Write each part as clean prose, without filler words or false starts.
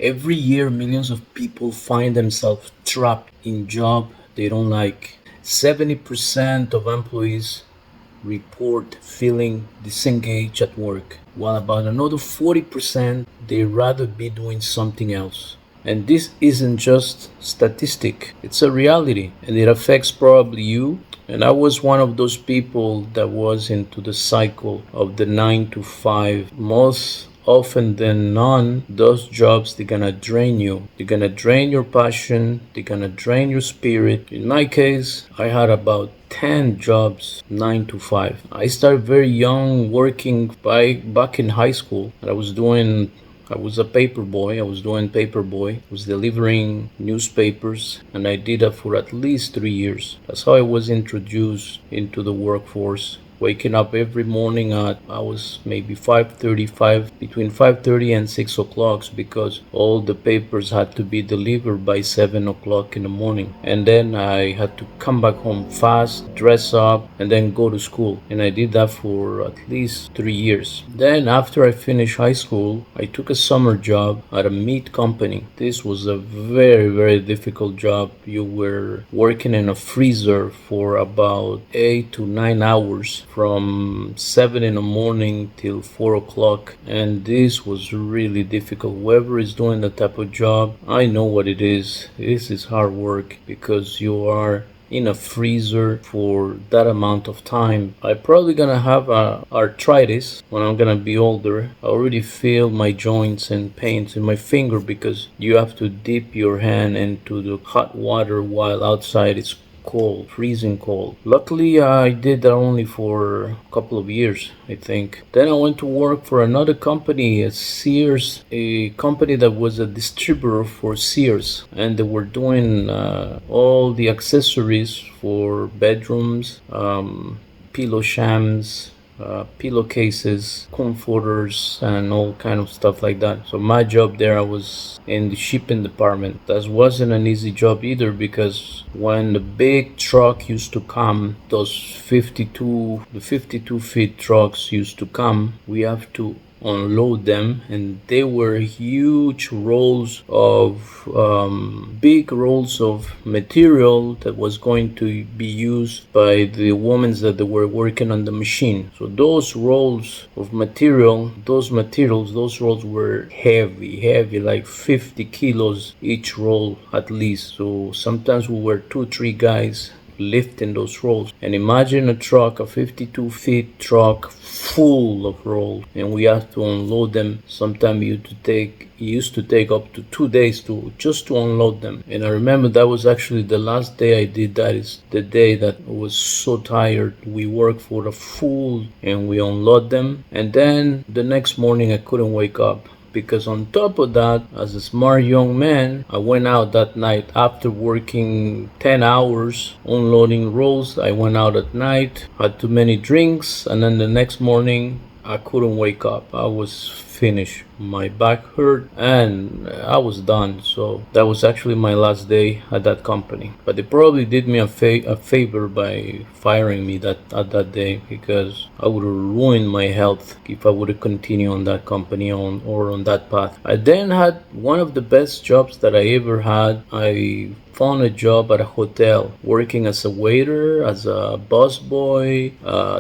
Every year, millions of people find themselves trapped in job they don't like. 70% of employees report feeling disengaged at work, while about another 40% they rather be doing something else. And this isn't just statistic, it's a reality and it affects probably you. And I was one of those people that was into the cycle of the 9 to 5. Most often than none, those jobs, they're gonna drain you. They're gonna drain your passion, they're gonna drain your spirit. In my case, I had about 10 jobs, 9 to 5. I started very young working back in high school, and I was a paper boy. I was doing paper boy. I was delivering newspapers, and I did that for at least 3 years. That's how I was introduced into the workforce. Waking up every morning at I was maybe 5:35, between 5:30 and 6 o'clock, because all the papers had to be delivered by 7 o'clock in the morning. And then I had to come back home fast, dress up, and then go to school. And I did that for at least 3 years. Then after I finished high school, I took a summer job at a meat company. This was a very, very difficult job. You were working in a freezer for about 8 to 9 hours from 7 in the morning till 4 o'clock, and this was really difficult. Whoever is doing that type of job, I know what it is. This is hard work because you are in a freezer for that amount of time. I probably gonna have arthritis when I'm gonna be older. I already feel my joints and pains in my finger because you have to dip your hand into the hot water while outside it's cold, freezing cold. Luckily, I did that only for a couple of years, I think. Then I went to work for another company, Sears, a company that was a distributor for Sears, and they were doing all the accessories for bedrooms, pillow shams, pillowcases, comforters, and all kind of stuff like that. So my job there, I was in the shipping department. That wasn't an easy job either because when the big truck used to come, the 52 feet trucks used to come, we have to unload them, and they were huge rolls of big rolls of material that was going to be used by the women that they were working on the machine. So those rolls of material, those rolls were heavy, like 50 kilos each roll at least. So sometimes we were 2 3 guys lifting those rolls. And imagine a truck, a 52 feet truck full of rolls, and we have to unload them. Sometimes it used to take up to 2 days to unload them. And I remember that was actually the last day I did that. Is the day that I was so tired. We worked for the full and we unload them, and then the next morning I couldn't wake up. Because on top of that, as a smart young man, I went out that night after working 10 hours unloading rolls. I went out at night, had too many drinks, and then the next morning I couldn't wake up. I was finished. My back hurt and I was done. So that was actually my last day at that company. But they probably did me a favor by firing me at that day, because I would have ruined my health if I would have continued on that company or on that path. I then had one of the best jobs that I ever had. I found a job at a hotel working as a waiter, as a busboy,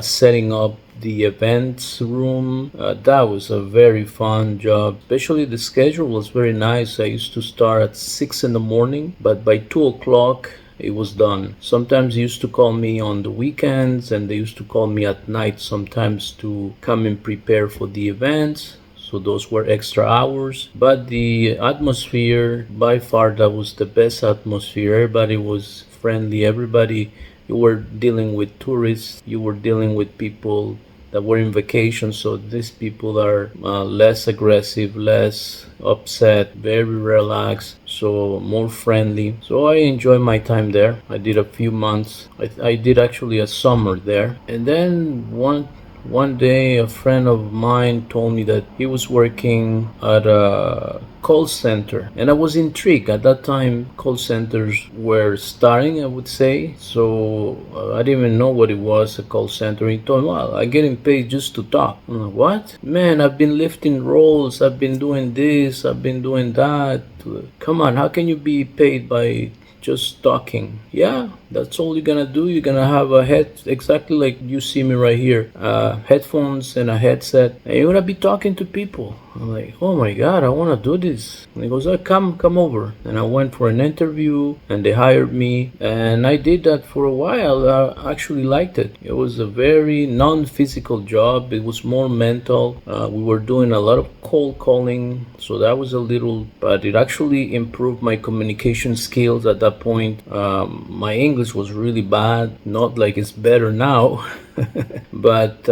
setting up the events room. That was a very fun job. Especially the schedule was very nice. I used to start at 6 in the morning, but by 2 o'clock it was done. Sometimes they used to call me on the weekends, and they used to call me at night sometimes to come and prepare for the events. So those were extra hours. But the atmosphere, by far, that was the best atmosphere. Everybody was friendly. You were dealing with tourists. You were dealing with people that were in vacation. So these people are less aggressive, less upset, very relaxed, so more friendly. So I enjoyed my time there. I did a few months. I did actually a summer there. And then One day, a friend of mine told me that he was working at a call center, and I was intrigued. At that time, call centers were starting, I would say. So I didn't even know what it was, a call center. He told me, "Well, I'm getting paid just to talk." I'm like, "What? Man, I've been lifting rolls. I've been doing this. I've been doing that. Come on, how can you be paid by just talking?" Yeah, that's all you're gonna do. You're gonna have a head exactly like you see me right here, headphones and a headset, and you're gonna be talking to people. I'm like, oh my god, I want to do this. And he goes, oh, come over. And I went for an interview, and they hired me, and I did that for a while. I actually liked it. It was a very non-physical job. It was more mental. We were doing a lot of cold calling, so that was a little, but it actually improved my communication skills at that point. My English was really bad, not like it's better now. But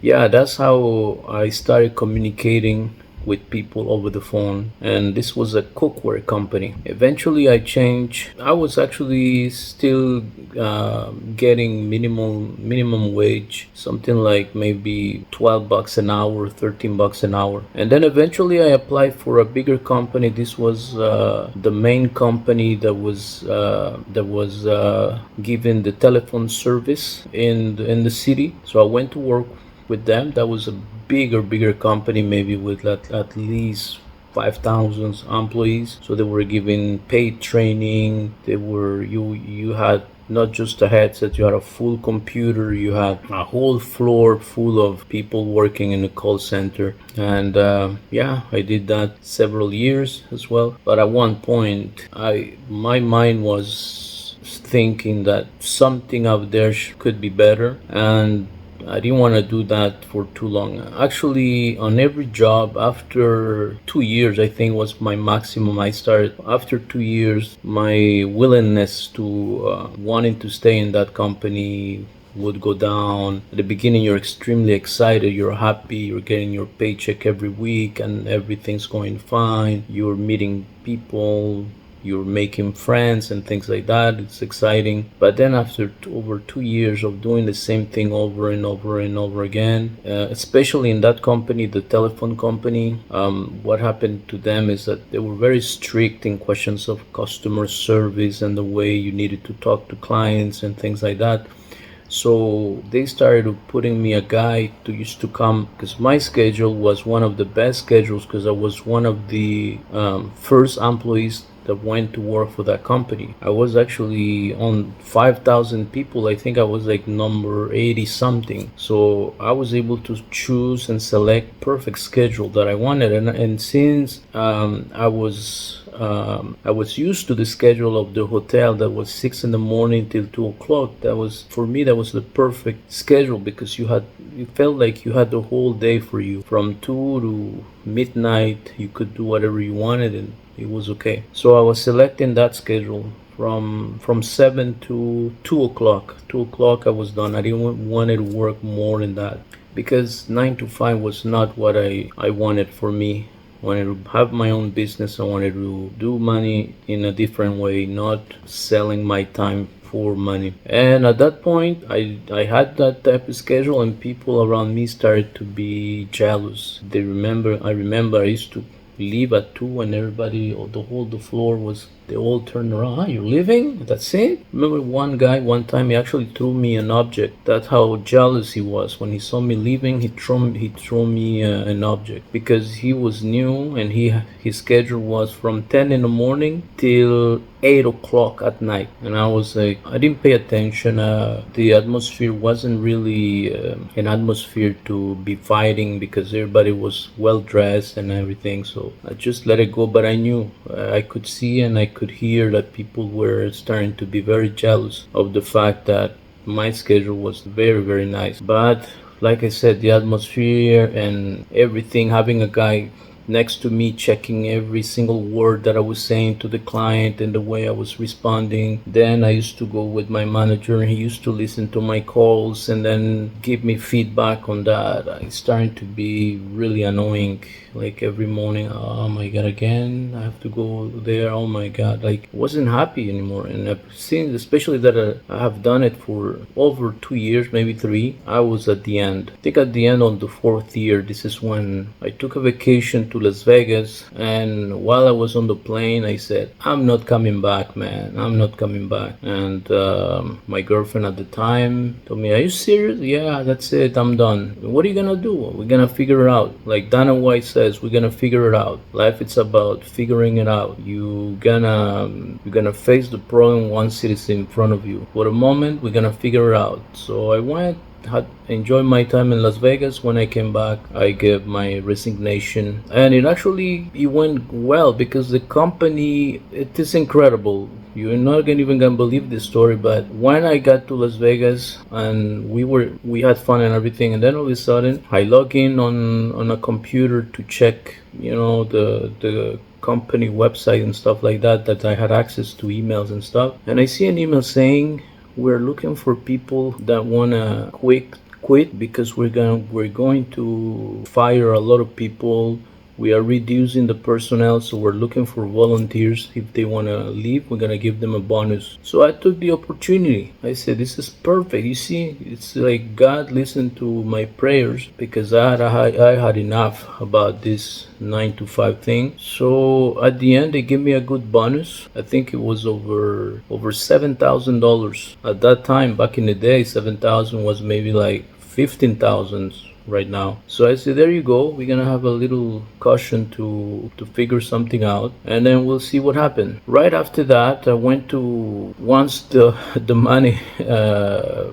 yeah, that's how I started communicating with people over the phone, and this was a cookware company. Eventually I changed. I was actually still getting minimum wage, something like maybe 12 bucks an hour, 13 bucks an hour. And then eventually I applied for a bigger company. This was the main company that was giving the telephone service in the city. So I went to work with them. That was a bigger company, maybe with at least 5,000 employees. So they were giving paid training. They were you had not just a headset, you had a full computer, you had a whole floor full of people working in the call center. And yeah, I did that several years as well. But at one point, my mind was thinking that something out there could be better, and I didn't want to do that for too long. Actually, on every job, after 2 years, I think was my maximum. I started after 2 years, my willingness to wanting to stay in that company would go down. At the beginning, you're extremely excited, you're happy, you're getting your paycheck every week, and everything's going fine. You're meeting people, you're making friends and things like that. It's exciting. But then after over 2 years of doing the same thing over and over and over again, especially in that company, the telephone company, what happened to them is that they were very strict in questions of customer service and the way you needed to talk to clients and things like that. So they started putting me a guy to used to come, because my schedule was one of the best schedules, because I was one of the first employees that went to work for that company. I was actually on 5,000 people. I think I was like number 80 something. So I was able to choose and select perfect schedule that I wanted. And since I was used to the schedule of the hotel that was 6 in the morning till 2 o'clock. That was, for me, that was the perfect schedule, because you felt like you had the whole day for you. From 2 to midnight, you could do whatever you wanted, and it was okay. So I was selecting that schedule from 7 to 2 o'clock. 2 o'clock I was done. I didn't want to work more than that, because 9 to 5 was not what I wanted for me. I wanted to have my own business. I wanted to do money in a different way, not selling my time for money. And at that point, I had that type of schedule, and people around me started to be jealous. I remember I used to leave at 2, and everybody, the floor was, they all turned around. You're leaving? That's it? Remember one guy, one time, he actually threw me an object. That's how jealous he was. When he saw me leaving, he threw me an object, because he was new, and his schedule was from 10 in the morning till 8 o'clock at night. And I was like, I didn't pay attention. The atmosphere wasn't really an atmosphere to be fighting, because everybody was well dressed and everything. So I just let it go. But I knew, I could see and I could hear that people were starting to be very jealous of the fact that my schedule was very nice. But like I said, the atmosphere and everything, having a guy next to me, checking every single word that I was saying to the client and the way I was responding. Then I used to go with my manager and he used to listen to my calls and then give me feedback on that. It's starting to be really annoying. Like every morning, oh my god, again, I have to go there. Oh my god, like wasn't happy anymore. And I've seen, especially that I have done it for over 2 years, maybe three. I was at the end. I think at the end on the fourth year, this is when I took a vacation to Las Vegas. And while I was on the plane, I said, I'm not coming back, man. I'm not coming back. And my girlfriend at the time told me, are you serious? Yeah, that's it. I'm done. What are you gonna do? We're gonna figure it out. Like Dana White says, we're gonna figure it out. Life it's about figuring it out. You're gonna face the problem once it is in front of you. For the moment, we're gonna figure it out. So I went, had enjoyed my time in Las Vegas. When I came back, I gave my resignation, and it went well because the company, it is incredible. You're not even gonna believe this story, but when I got to Las Vegas and we had fun and everything, and then all of a sudden I log in on a computer to check, the company website and stuff like that I had access to emails and stuff, and I see an email saying we're looking for people that wanna quit because we're going to fire a lot of people. We are reducing the personnel, so we're looking for volunteers. If they want to leave, we're going to give them a bonus. So I took the opportunity. I said, this is perfect. You see, it's like God listened to my prayers because I had enough about this 9 to 5 thing. So at the end, they gave me a good bonus. I think it was over $7,000 at that time. Back in the day, 7,000 was maybe like 15,000 right now. So I said, there you go. We're gonna have a little caution to figure something out, and then we'll see what happened. Right after that, I went to, once the money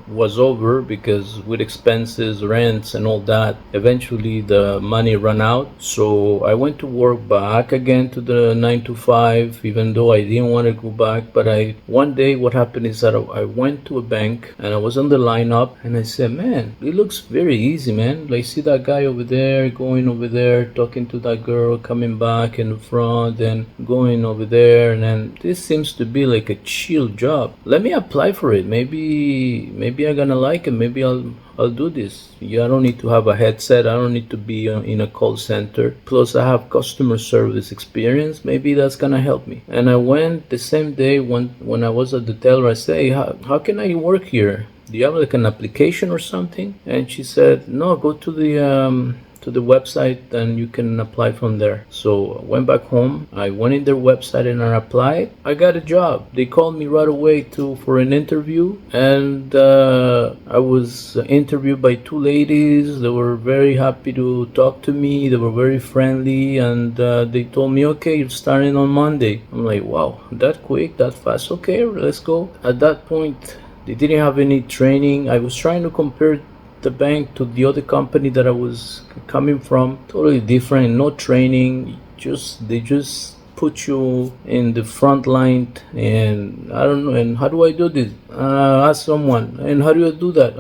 was over, because with expenses, rents and all that, eventually the money ran out. So I went to work back again to the 9 to 5, even though I didn't want to go back. But one day what happened is that I went to a bank and I was on the lineup, and I said, man, it looks very easy, man. I see that guy over there, going over there, talking to that girl, coming back in the front and going over there, and then this seems to be like a chill job. Let me apply for it. Maybe I'm gonna like it. Maybe I'll do this. Yeah, I don't need to have a headset. I don't need to be in a call center. Plus, I have customer service experience. Maybe that's gonna help me. And I went the same day when I was at the teller. I said, hey, how can I work here? Do you have like an application or something? And she said, no, go to the website and you can apply from there. So I went back home. I went in their website and I applied. I got a job. They called me right away for an interview, and I was interviewed by two ladies. They were very happy to talk to me. They were very friendly, and they told me, okay, you're starting on Monday. I'm like, wow, that quick, that fast? Okay, let's go. At that point, they didn't have any training. I was trying to compare the bank to the other company that I was coming from. Totally different, no training. They just put you in the front line, and I don't know. And how do I do this? Ask someone. And how do I do that?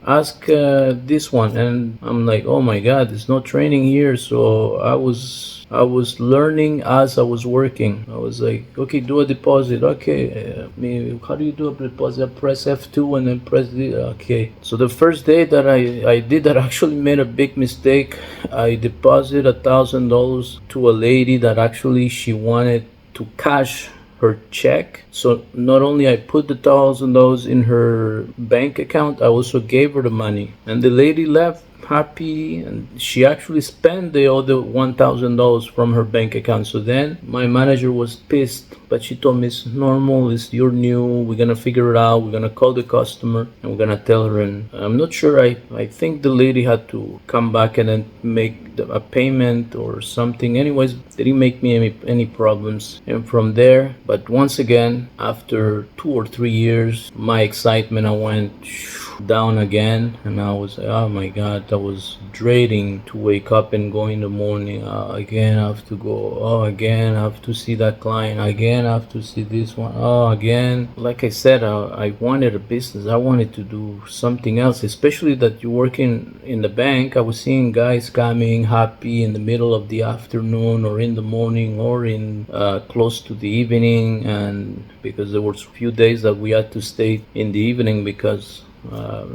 Ask this one. And I'm like, oh my God, there's no training here. So I was learning as I was working. I was like, okay, do a deposit. Okay, how do you do a deposit? I press F2 and then press the, okay. So the first day that I did that, I actually made a big mistake. I deposited $1,000 to a lady that actually she wanted to cash her check. So not only I put the $1,000 in her bank account, I also gave her the money. And the lady left happy, and she actually spent the other $1,000 from her bank account. So then my manager was pissed, but she told me it's normal, you're new, we're gonna figure it out, we're gonna call the customer and we're gonna tell her. And I'm not sure, I think the lady had to come back and then make a payment or something. Anyways, they didn't make me any problems. And from there, but once again, after 2 or 3 years, my excitement, I went down again, and I was like, oh my God, I was dreading to wake up and go in the morning. Again, I have to go. Oh, again, I have to see that client. Again, I have to see this one. Oh, again. Like I said, I wanted a business. I wanted to do something else, especially that you're working in the bank. I was seeing guys coming happy in the middle of the afternoon or in the morning or in close to the evening, and because there were few days that we had to stay in the evening because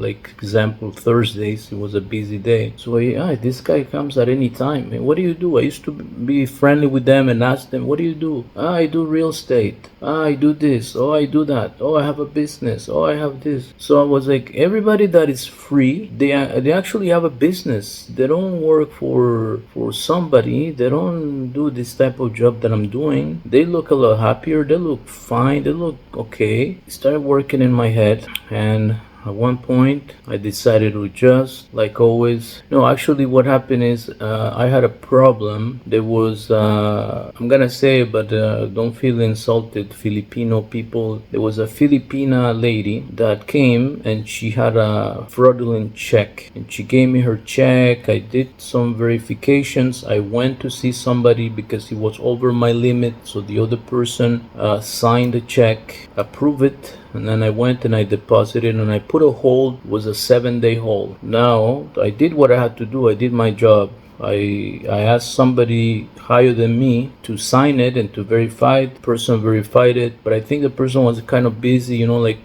like example Thursdays it was a busy day, so yeah, this guy comes at any time. And what do you do? I used to be friendly with them and ask them, what do you do? I do real estate. I do this. Oh, I do that. Oh, I have a business. Oh, I have this. So I was like, everybody that is free, they actually have a business. They don't work for somebody. They don't do this type of job that I'm doing. They look a lot happier. They look fine. They look okay. Started working in my head, and at one point, I decided to just, like always. No, actually, what happened is I had a problem. There was, I'm gonna say, but don't feel insulted, Filipino people. There was a Filipina lady that came and she had a fraudulent check. And she gave me her check. I did some verifications. I went to see somebody because it was over my limit. So the other person signed the check, approved it, and then I went and I deposited and I put a hold. It was a 7-day hold. Now I did what I had to do. I did my job. I asked somebody higher than me to sign it and to verify it. The person verified it, but I think the person was kind of busy, like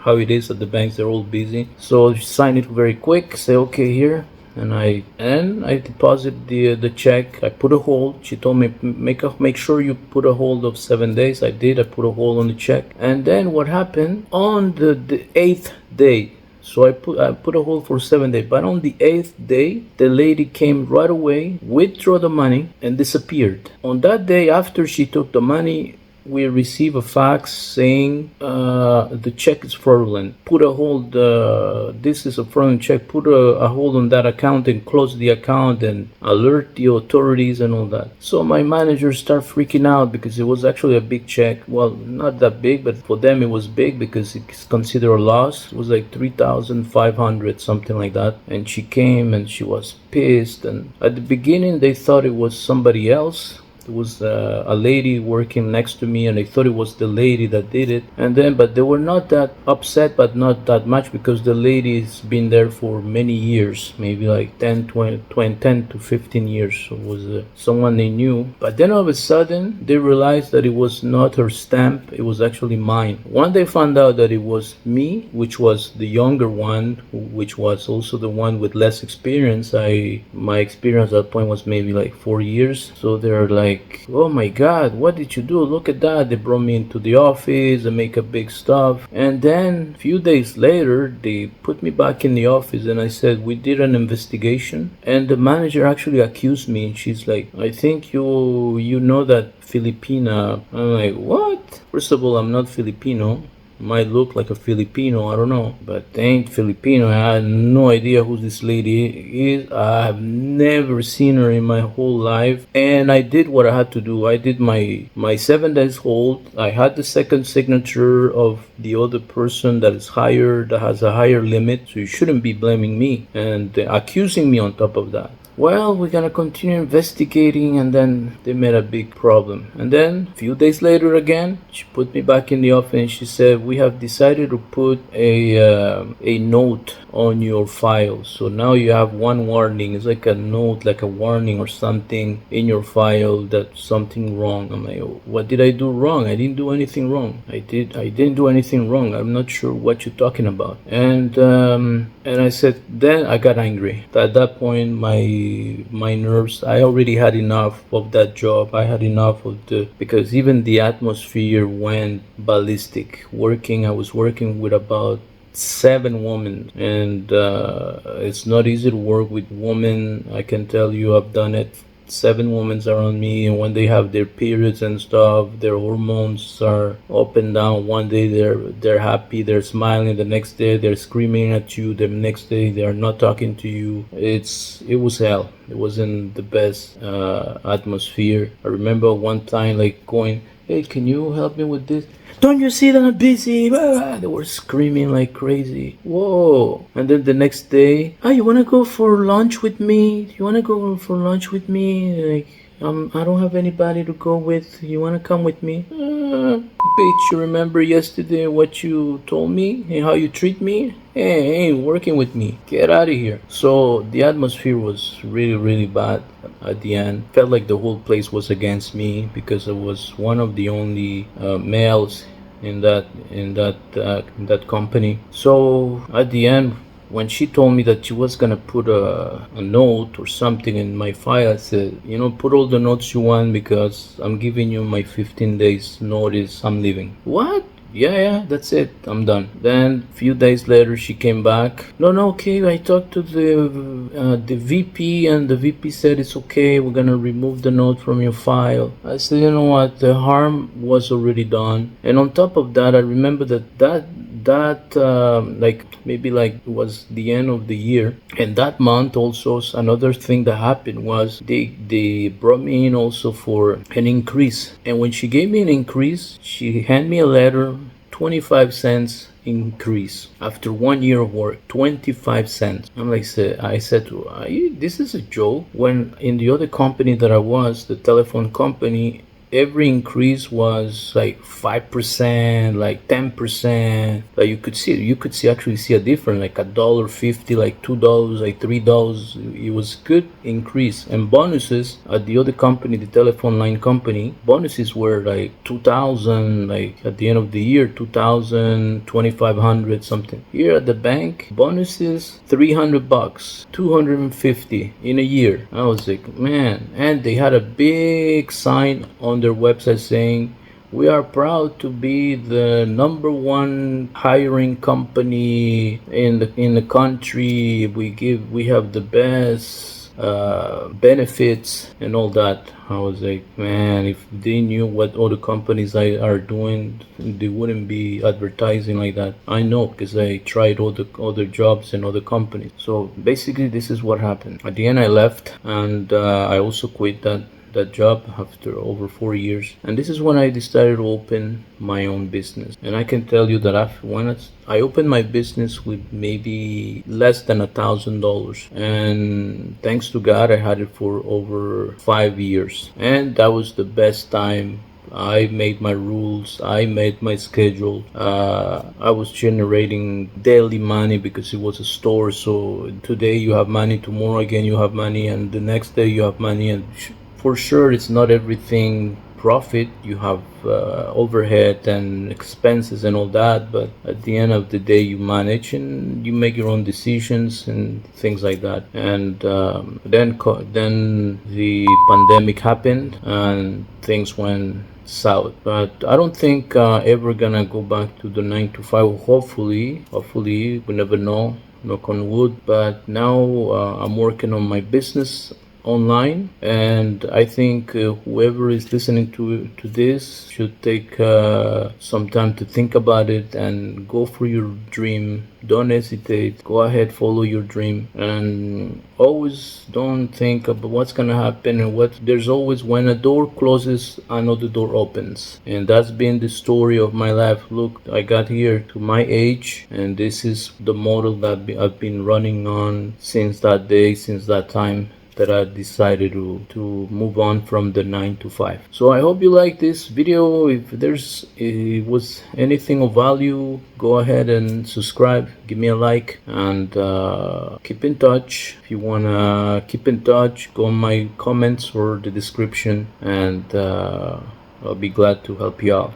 how it is at the banks, they're all busy. So she signed it very quick, say okay here. And I deposited the check. I put a hold. She told me make sure you put a hold of 7 days. I did. I put a hold on the check. And then what happened on the 8th day? So I put a hold for 7 days. But on the 8th day, the lady came right away, withdrew the money, and disappeared. On that day, after she took the money, we receive a fax saying the check is fraudulent. Put a hold. This is a fraudulent check. Put a hold on that account and close the account and alert the authorities and all that. So my manager started freaking out because it was actually a big check. Well, not that big, but for them it was big because it's considered a loss. It was like 3,500, something like that. And she came and she was pissed. And at the beginning they thought it was somebody else. There was a lady working next to me, and I thought it was the lady that did it. And then, but they were not that upset, but not that much, because the lady's been there for many years, maybe like 10 to 15 years. So it was someone they knew. But then all of a sudden, they realized that it was not her stamp, it was actually mine. When they found out that it was me, which was the younger one, which was also the one with less experience, my experience at that point was maybe like 4 years. So they're like, oh my god, what did you do? Look at that. They brought me into the office and make a big stuff. And then a few days later, they put me back in the office, and I said, we did an investigation. And the manager actually accused me. She's like, I think you know that Filipina. I'm like, what? First of all, I'm not Filipino. Might look like a Filipino, I don't know, but they ain't Filipino. I had no idea who this lady is. I have never seen her in my whole life, and I did what I had to do. I did my 7 days hold. I had the second signature of the other person that is higher, that has a higher limit, so you shouldn't be blaming me and accusing me on top of that. Well, we're gonna continue investigating, and then they made a big problem. And then a few days later again, she put me back in the office and she said, we have decided to put a note on your file. So now you have one warning. It's like a note, like a warning or something in your file that something wrong. I'm like, what did I do wrong? I didn't do anything wrong. I didn't do anything wrong. I'm not sure what you're talking about. And I said, then I got angry. At that point, my nerves, I already had enough of that job. I had enough of because even the atmosphere went ballistic. I was working with about 7 women, and it's not easy to work with women. I can tell you, I've done it. 7 women around me, and when they have their periods and stuff, their hormones are up and down. One day they're happy, they're smiling, the next day they're screaming at you, the next day they are not talking to you. It was hell. It wasn't the best atmosphere. I remember one time like going Hey, can you help me with this? Don't you see that I'm busy? They were screaming like crazy. Whoa. And then the next day, oh, you want to go for lunch with me? You want to go for lunch with me? Like, I don't have anybody to go with. You want to come with me? Bitch, you remember yesterday what you told me and how you treat me? Hey, ain't working with me. Get out of here. So the atmosphere was really, really bad at the end. Felt like the whole place was against me because I was one of the only males in that company. So at the end, when she told me that she was gonna put a note or something in my file, I said, put all the notes you want because I'm giving you my 15 days notice. I'm leaving. What? Yeah, that's it. I'm done. Then a few days later, she came back. No, okay. I talked to the VP, and the VP said it's okay. We're gonna remove the note from your file. I said, you know what? The harm was already done. And on top of that, I remember that like maybe like it was the end of the year, and that month also another thing that happened was they brought me in also for an increase. And when she gave me an increase, she handed me a letter, 25 cents increase after 1 year of work. 25 cents. I said to her, this is a joke. When in the other company that I was, the telephone company, every increase was like 5%, like 10%. Like you could see actually see a difference, like $1.50, like $2, like $3. It was good increase. And bonuses at the other company, the telephone line company, bonuses were like 2,000, like at the end of the year, 2,000, 2,500 something. Here at the bank, bonuses $300, 250 in a year. I was like, man. And they had a big sign on their website saying, we are proud to be the number 1 hiring company in the country. We have the best benefits and all that. I was like, man, if they knew what other companies are doing, they wouldn't be advertising like that. I know because I tried all the other jobs and other companies. So basically, this is what happened. At the end, I left, and I also quit that job after over 4 years. And this is when I decided to open my own business. And I can tell you that when I opened my business with maybe less than $1,000, and thanks to God, I had it for over 5 years, and that was the best time. I made my rules. I made my schedule. I was generating daily money because it was a store. So today you have money, tomorrow again you have money, and the next day you have money. And for sure, it's not everything profit. You have overhead and expenses and all that, but at the end of the day, you manage and you make your own decisions and things like that. And then the pandemic happened and things went south. But I don't think ever gonna go back to the 9 to 5. Hopefully, we never know. Knock on wood. But now I'm working on my business online, and I think whoever is listening to this should take some time to think about it and go for your dream. Don't hesitate. Go ahead, follow your dream, and always don't think about what's gonna happen. And what there's always, when a door closes, another door opens, and that's been the story of my life. Look, I got here to my age, and this is the model that I've been running on since that day, since that time that I decided to move on from the 9 to 5. So I hope you like this video. If it was anything of value, go ahead and subscribe, give me a like, and keep in touch. If you wanna keep in touch, go on my comments or the description, and I'll be glad to help you out.